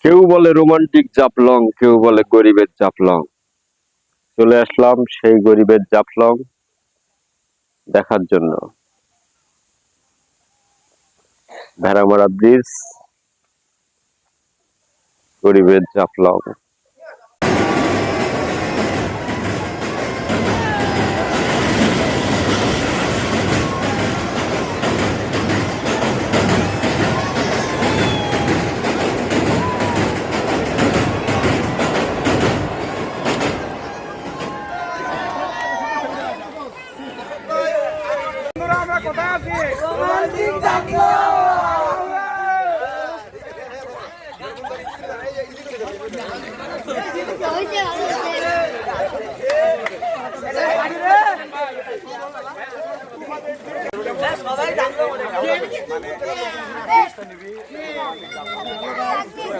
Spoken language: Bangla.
কেউ বলে রোমান্টিক জাফলং, কেউ বলে গরিবের জাফলং। চলে আসলাম সেই গরিবের জাফলং দেখার জন্য। ভেড়ামারা ব্রিজ, গরিবের জাফলং। আমরা কোথায় আছি? রোমান্টিক